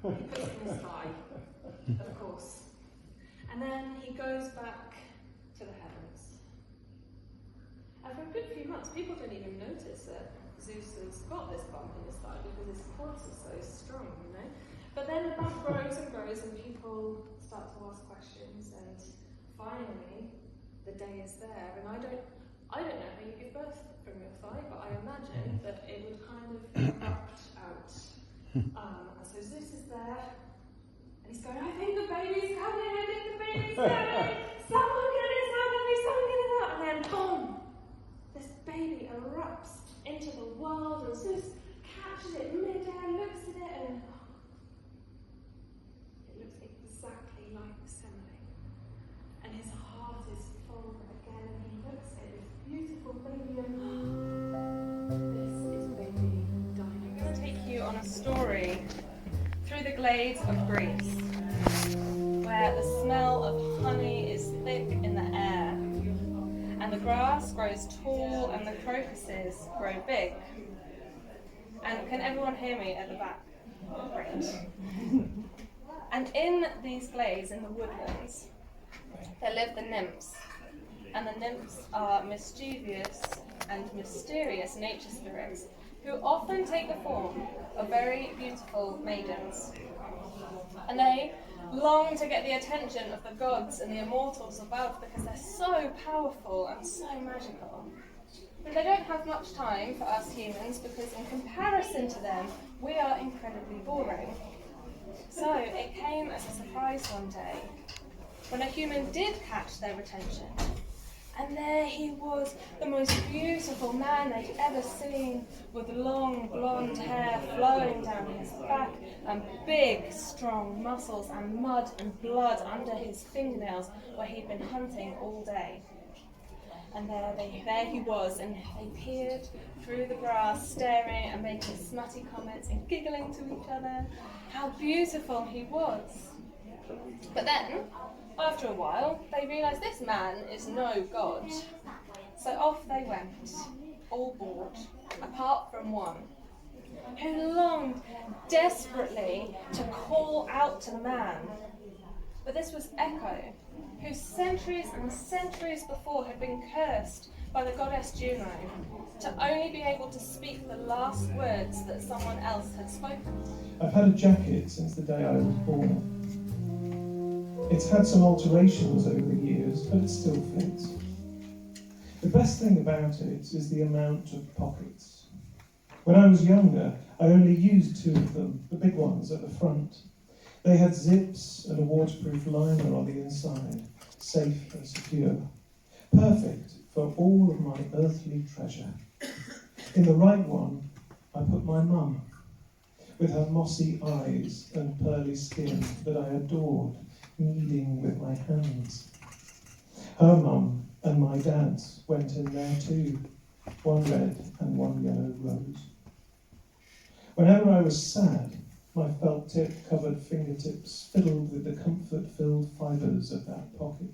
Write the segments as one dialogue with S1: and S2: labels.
S1: He puts it in his thigh, of course. And then he goes back to the heavens. And for a good few months, people don't even notice that Zeus has got this bump in his thigh because his force is so strong, you know. But then the bump grows and grows, and people start to ask questions, and finally, the day is there. And I don't know how you give birth from your thigh, but I imagine that it would kind of erupt out. And so Zeus is there, and he's going, I think the baby's coming, I think the baby's coming, someone get it out of me, someone get it out. And then boom, this baby erupts into the world, and Zeus catches it mid-air, looks at it, and it looks exactly like Semele. And his heart is full again, and he looks at this beautiful baby, and this is baby Danielle. I'm going to take you on a story through the glades of Greece, where the smell of honey is thick in the air, and the grass grows tall, and the crocuses grow big. And can everyone hear me at the back? Great. And in these glades, in the woodlands, there live the nymphs. And the nymphs are mischievous and mysterious nature spirits who often take the form of very beautiful maidens. And they long to get the attention of the gods and the immortals above because they're so powerful and so magical. But they don't have much time for us humans because in comparison to them, we are incredibly boring. So it came as a surprise one day when a human did catch their attention. And there he was, the most beautiful man they'd ever seen, with long blonde hair flowing down his back, and big, strong muscles, and mud and blood under his fingernails where he'd been hunting all day. And there he was, and they peered through the grass, staring and making smutty comments and giggling to each other. How beautiful he was. But then, after a while, they realised this man is no god. So off they went, all bored, apart from one, who longed desperately to call out to the man. But this was Echo, who centuries and centuries before had been cursed by the goddess Juno to only be able to speak the last words that someone else had spoken.
S2: I've had a jacket since the day I was born. It's had some alterations over the years, but it still fits. The best thing about it is the amount of pockets. When I was younger, I only used 2 of them, the big ones at the front. They had zips and a waterproof liner on the inside, safe and secure. Perfect for all of my earthly treasure. In the right one, I put my mum, with her mossy eyes and pearly skin that I adored, kneading with my hands. Her mum and my dad's went in there too, one red and one yellow rose. Whenever I was sad, my felt tip-covered fingertips fiddled with the comfort-filled fibres of that pocket.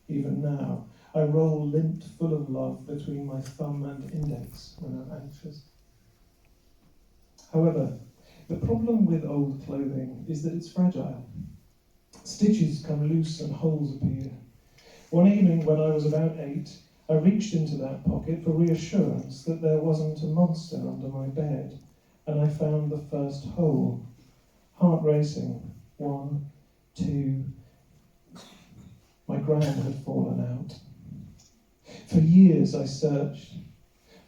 S2: Even now, I roll lint full of love between my thumb and index when I'm anxious. However, the problem with old clothing is that it's fragile. Stitches come loose and holes appear. One evening when I was about 8, I reached into that pocket for reassurance that there wasn't a monster under my bed, and I found the first hole. Heart racing. 1, 2. My gran had fallen out. For years I searched.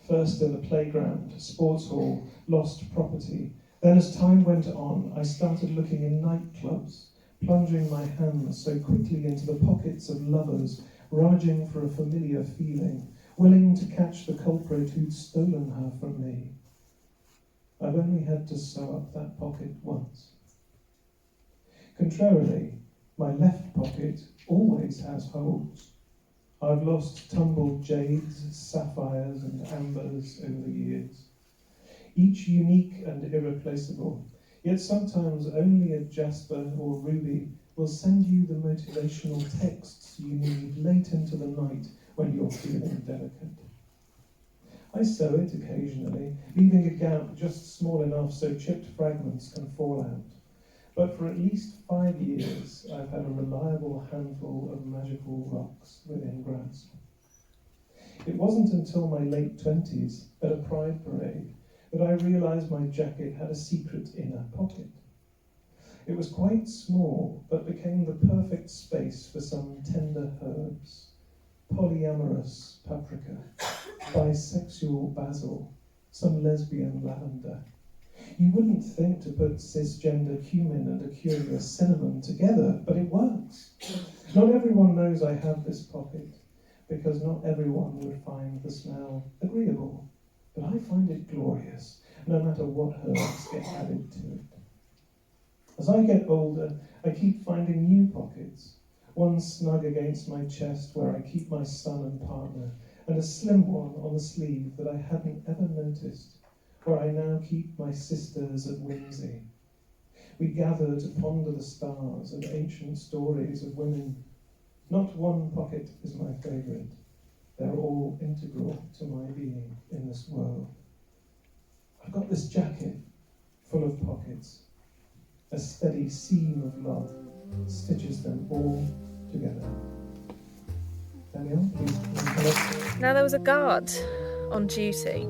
S2: First in the playground, sports hall, lost property. Then as time went on, I started looking in nightclubs, plunging my hands so quickly into the pockets of lovers, rummaging for a familiar feeling, willing to catch the culprit who'd stolen her from me. I've only had to sew up that pocket once. Contrarily, my left pocket always has holes. I've lost tumbled jades, sapphires and ambers over the years. Each unique and irreplaceable, yet sometimes only a jasper or ruby will send you the motivational texts you need late into the night when you're feeling delicate. I sew it occasionally, leaving a gap just small enough so chipped fragments can fall out. But for at least 5 years, I've had a reliable handful of magical rocks within grasp. It wasn't until my late 20s, at a pride parade, that I realised my jacket had a secret inner pocket. It was quite small, but became the perfect space for some tender herbs, polyamorous paprika, bisexual basil, some lesbian lavender. You wouldn't think to put cisgender cumin and a curious cinnamon together, but it works. Not everyone knows I have this pocket, because not everyone would find the smell agreeable, but I find it glorious, no matter what herbs get added to it. As I get older, I keep finding new pockets, one snug against my chest where I keep my son and partner, and a slim one on the sleeve that I hadn't ever noticed, where I now keep my sisters at whimsy. We gather to ponder the stars and ancient stories of women. Not one pocket is my favourite. They're all integral to my being in this world. I've got this jacket full of pockets. A steady seam of love stitches them all together. Danielle, please.
S3: Now there was a guard on duty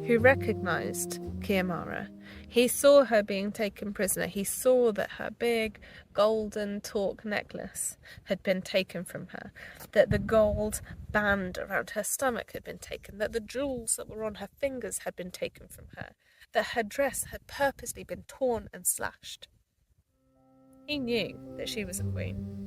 S3: who recognised Kiamara. He saw her being taken prisoner. He saw that her big golden torque necklace had been taken from her, that the gold band around her stomach had been taken, that the jewels that were on her fingers had been taken from her, that her dress had purposely been torn and slashed. He knew that she was a queen.